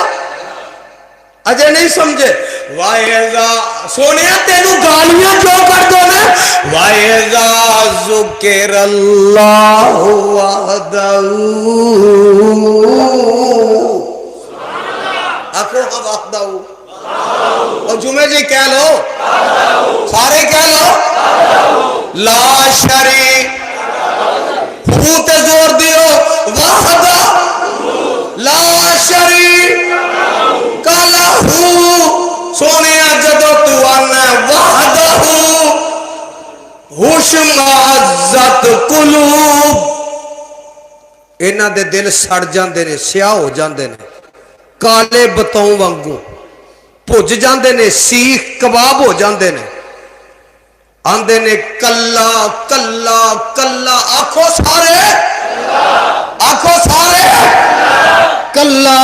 اجے نہیں سمجھے وَإِذَا سونیا تینوں گالیاں جو کر دو نا وَإِذَا ذُكِرَ اللَّهُ وَحْدَهُ آخو وحدہ اور جمعہ جی کہہ لو سارے کہہ لو لا شریک حبوت زور دیو وحدہ لا شریک کلہو سونے جدو تو آنا وحدہ ہوش معزت قلوب اینا دے دل سڑ جاندے نے سیاہ ہو جاندے نے کالے بتاؤں وانگوں پوج جاندے نے سیخ کباب ہو جاندے نے آندے نے کلا کلا کلا آنکھوں سارے کلا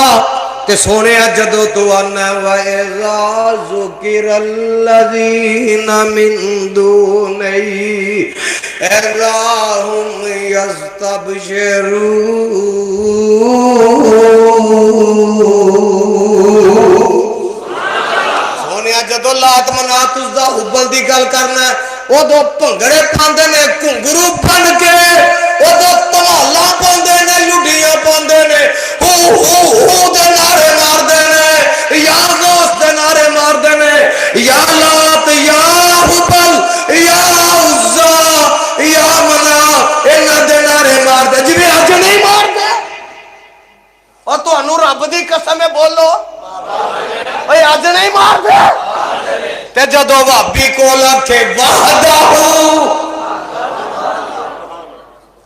تے سونے جدو تو آنا وَإِذَا ذُكِرَ الَّذِينَ مِن دُونِهِ إِذَا هُمْ يَسْتَبْشِرُونَ جدو لات منات اس دا حبل دی گل کرنا ہے وہ دو پنگڑے پاندے نے کنگرو بن کے وہ دو تمالا پاندے نے لڈیاں پاندے نے ہو دے نعرے مار دے نے یا غوث دے نعرے مار دے نے یا لات یا حبل یا عزا یا منا انہاں دے نعرے مار دے جی اج نہیں مار دے اور تو انو رب دی قسم ہے بولو اے اج نہیں مار دے تے جدو وابی کو لکھے وحدہ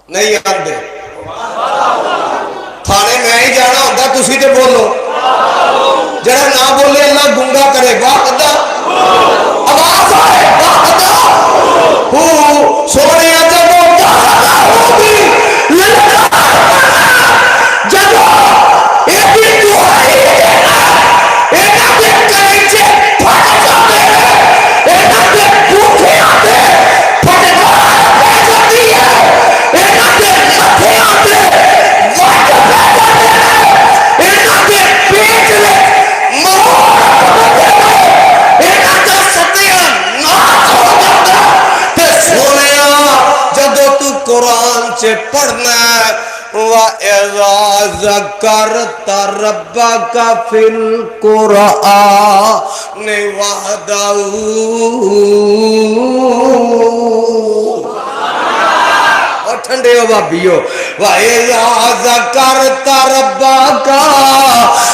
نہیں آندے تھانے میں ہی جانا ہوتا تسی تے بولو جڑا نہ بولے اللہ گنگا کرے وحدہ آواز آئے وحدہ سونے جدو وحدہ ہوگی جدو ایک دعائی دینا ایک کریچے پھٹ جاتے ہیں ایک بھوکے آتے پھٹکار پہ جاتی ہے ایک متھے آتے وٹ پہ جاتے ہیں ایک پیٹ میں موڑ پڑتے ہیں ایک ستیاں ناچ ہو جاتا تے سونیا جدو تو قرآن سے پڑھنا ہے وَإِذَا ذَكَرْتَ رَبَّكَ فِي الْقُرْآنِ وَحْدَهُ اور ٹھنڈے ہو بابیو وَإِذَا ذَكَرْتَ رَبَّكَ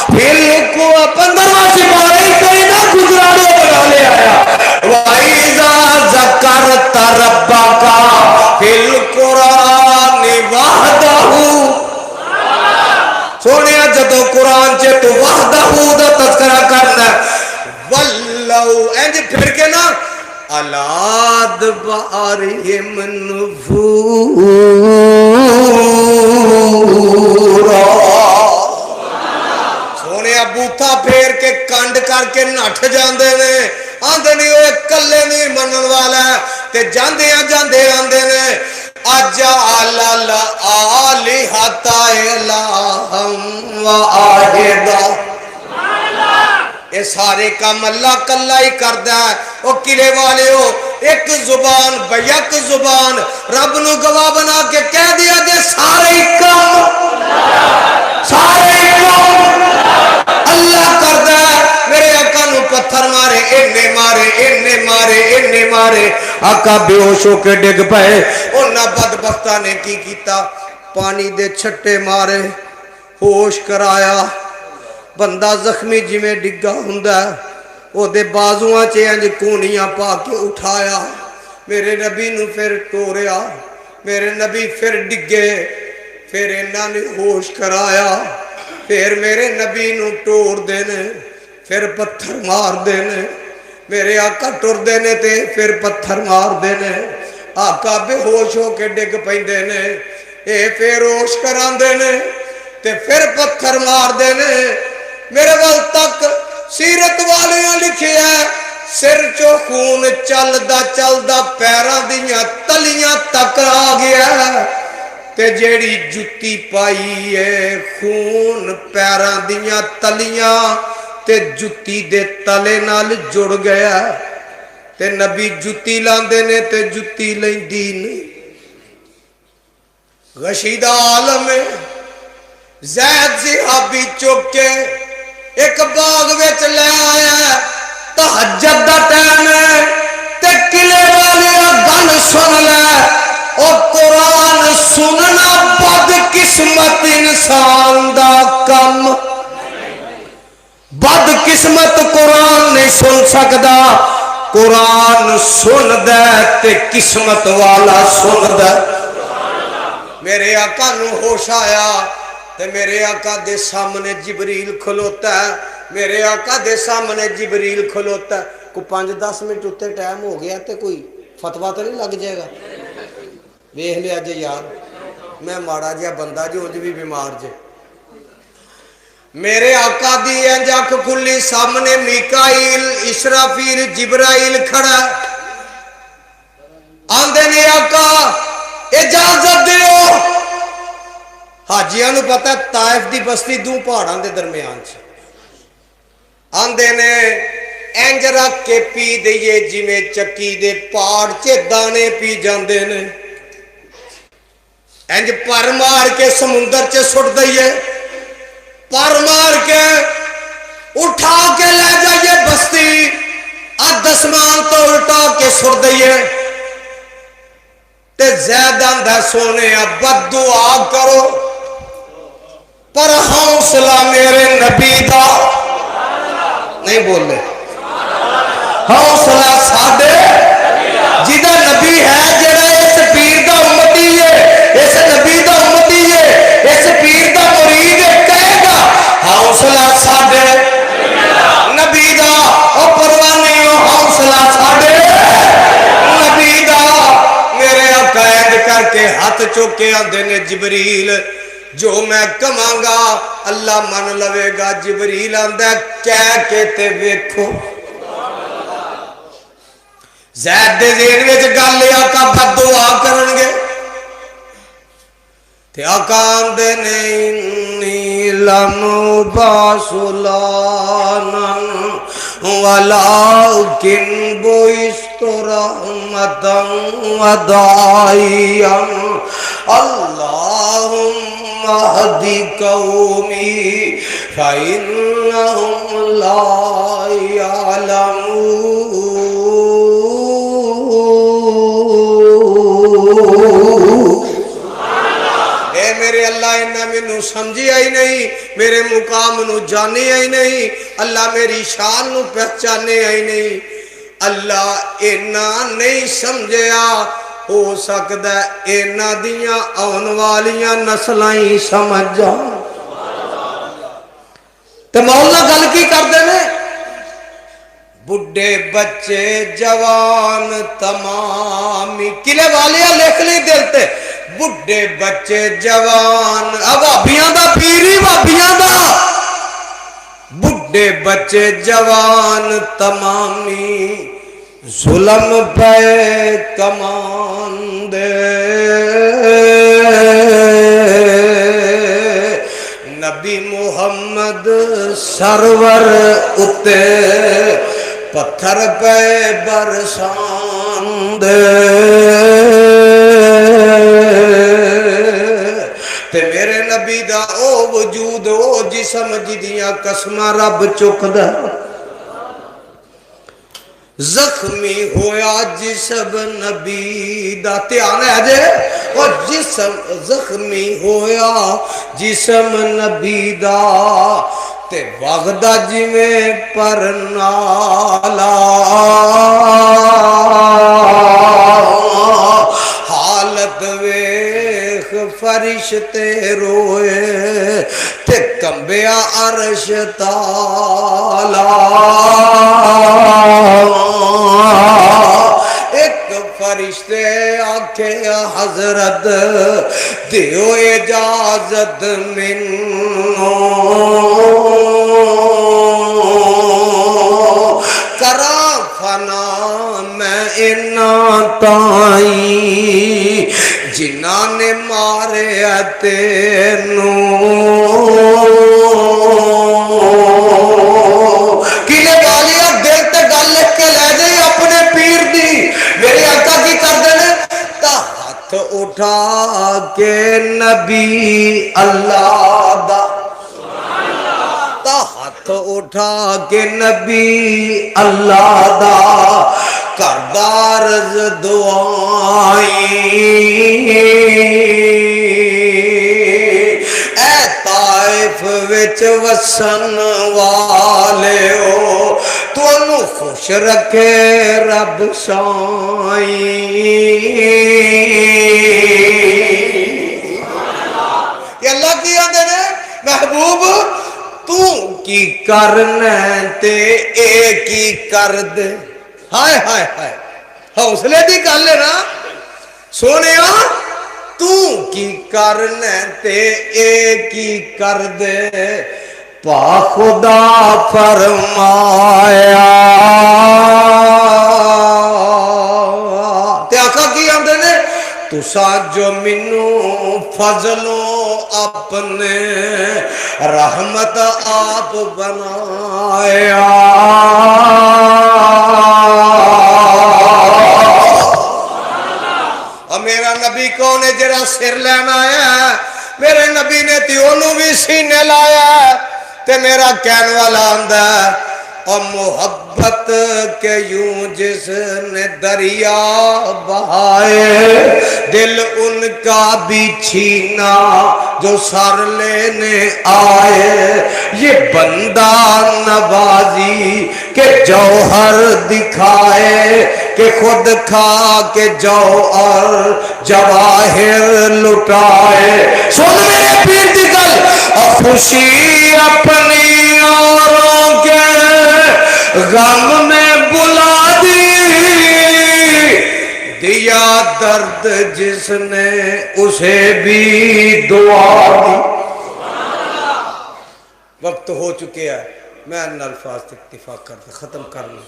فِي الْقُرْآنِ 15واں سپارہ کوئی نہ گزرانے بنا لے آیا وَإِذَا ذَكَرْتَ رَبَّكَ فِي الْقُرْآنِ وَحْدَهُ سونیا جدو قرآن چے تو وحدہ دا تذکرہ کرنا واللہو اینج پھر کے نا علاد باریم نفورا سونیا بوتھا پھیر کے کانڈ کر کے نٹھ جاندے نے آندے نہیں ہوئے کلے نہیں منن والا ہے تے جاندے آندے نے اجعل الالہۃ الہا واحدا یہ سارے کام اللہ کلا ہی کردا ہے او قلعے والے ہو ایک زبان بیک زبان رب نو گواہ بنا کے کہہ دیا جے سارے کام اللہ کردا ہے میرے آقا نو پتھر مارے انے مارے آقا بے ہوش ہو کے ڈگ پئے انہاں بدبختاں نے کی کیتا پانی دے چھٹے مارے ہوش کرایا بندہ زخمی جی میں ڈگا ہوندا ہے او دے بازوਆਂ چ انج کونیاں پا کے اٹھایا میرے نبی نو پھر ٹوریا میرے نبی پھر ڈگے پھر انہاں نے ہوش کرایا پھر میرے نبی نو ٹور دینے پھر پتھر مار دینے میرے آقا ٹر دینے تے پھر پتھر مار دینے آقا بے ہوش ہو کے ڈگ پیندے نے اے پھر ہوش کران دینے تے پھر پتھر مار دینے میرے وقت تک سیرت والیاں لکھی ہے سر چو خون چلدا پیران دیاں تلیاں تک آ گیا تے جیڑی جتی پائی ہے خون پیران دیاں تلیاں تے جُتی دے تلے نال جڑ گیا تے نبی جُتی لاندے نے تے جُتی لیندی نہیں غشیدہ عالم زید صحابی چک کے ایک باغ وچ لے آیا تہجد دا ٹائم ہے تے قلعے والی گل سن لے او قرآن سننا بد قسمت انسان دا کم بد قسمت قرآن نہیں سن سکدا قرآن سن دے تے قسمت والا سن دے میرے آقا نو ہوش آیا تے میرے آقا دے سامنے جبریل کھلوتا ہے میرے آقا دے سامنے جبریل کھلوتا ہے کوئی 5-10 منٹ اتے ٹائم ہو گیا تے کوئی فتوہ تو نہیں لگ جائے گا ویکھ لیا جے یار میں ماڑا جہا بندہ جو انج بھی بیمار جے میرے آقا دی انج اکھ کھلی سامنے میکائیل اسرافیل جبرائیل کھڑا آندے نے آقا اجازت دیو حاجیاں نو پتہ طائف دی بستی دو پہاڑاں دے درمیان چ آندے نے انج رکھ کے پی دئیے جویں چکی دے پاڑ چ دانے پی جاندے نے انج پر مار کے سمندر چ سٹ دئیے پر مار کے اٹھا کے لے جائیے بستی آسمان تو الٹا کے سٹ دئیے تے زیدان دا سونے بد دعا کرو پر حوصلہ میرے نبی دا نہیں بولے حوصلہ ساڈے جدہ نبی ہے جڑا اس پیر دا امتی ہے اس نبی دا امتی ہے اس پیر دا مرید ہے کہے گا حوصلہ ساڈے نبی دا او پرواہ نہیں ہو حوصلہ ساڈے نبی دا میرے عقائد کر کے ہاتھ چوکے آندے نے جبریل جو میں کمانگا اللہ من لوے گا جبریل آندہ کہہ کے تے ویکھو زید دے ذہن وچ گل آقا بد دعا کرنگے تے آقا آندے نے انی لمباسلانن ولیکن بوئست رحمتاً ودائیاً اللہم اہدی قومی فإنہم لا یعلمون اے میرے اللہ انہا میں نو سمجھی آئی نہیں میرے مقام نو جانے آئی نہیں اللہ میری شان نو پہچانے آئی نہیں اللہ انہا نہیں سمجھیا ہو سکتا ہے انہا دیاں آن والیاں نسلائیں سمجھ جا تو مولا گل کی کر دینے بڑھے بچے جوان تمامی قلعے والیاں لکھ لی دلتے بڑھے بچے جوان وابیاں دا پیری وابیاں دا بڑھے بچے جوان تمامی ظلم پہ کمان دے نبی محمد سرور اتے پتھر پہ برسان دے تے میرے نبی دا او وجود او جسم جدیاں قسمہ رب چک دا زخمی ہویا جسم نبی دا تیان ہے جے اور جسم زخمی ہویا جسم نبی دا تے وغدہ جی میں پر نالا حالت ویخ فرشتے روئے تے کمبیا عرش تالا ایک فرشتے آکھے حضرت دیو اجازت منو کرا فنا میں انا تائیں جنہاں نے مارے تینوں نبی اللہ دا تا ہاتھ اٹھا کے نبی اللہ دا کردارز دعائیں اے طائف وچ وسن والے ہو تانوں خوش رکھے رب سائیں کہ اللہ کی آدھے نے محبوب تو کی کرنا تے اے کی کر دے ہائے ہائے ہائے حوصلے دی گل ہے نا سونے تو کی کرنا تے اے کی کر دے پا خدا فرمایا تے آقا کی آندے نے تسا جو منو فضلوں اپنے رحمت آپ بنایا اور میرا نبی کون ہے جرا سر لینا ہے میرے نبی نے تیونوں بھی سینے لایا تے میرا کہن والا آندہ اور محبت کے یوں جس نے دریا بہائے دل ان کا بھی چھینا جو سر لینے آئے یہ بندہ نوازی کے جوہر دکھائے کہ خود کھا کے جوہر جواہر لٹائے سن میرے پیر دی گل اور خوشی اپنی اوروں کے غم میں بلا دی دیا درد جس نے اسے بھی دعا دی وقت ہو چکے ہیں میں ان الفاظ اکتفا کرتا ختم کرنا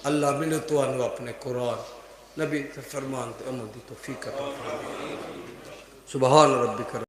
اللہ میں تو انو اپنے قرآن نبی فرمان عمل دی توفیق عطا فرمائے سبحان ربک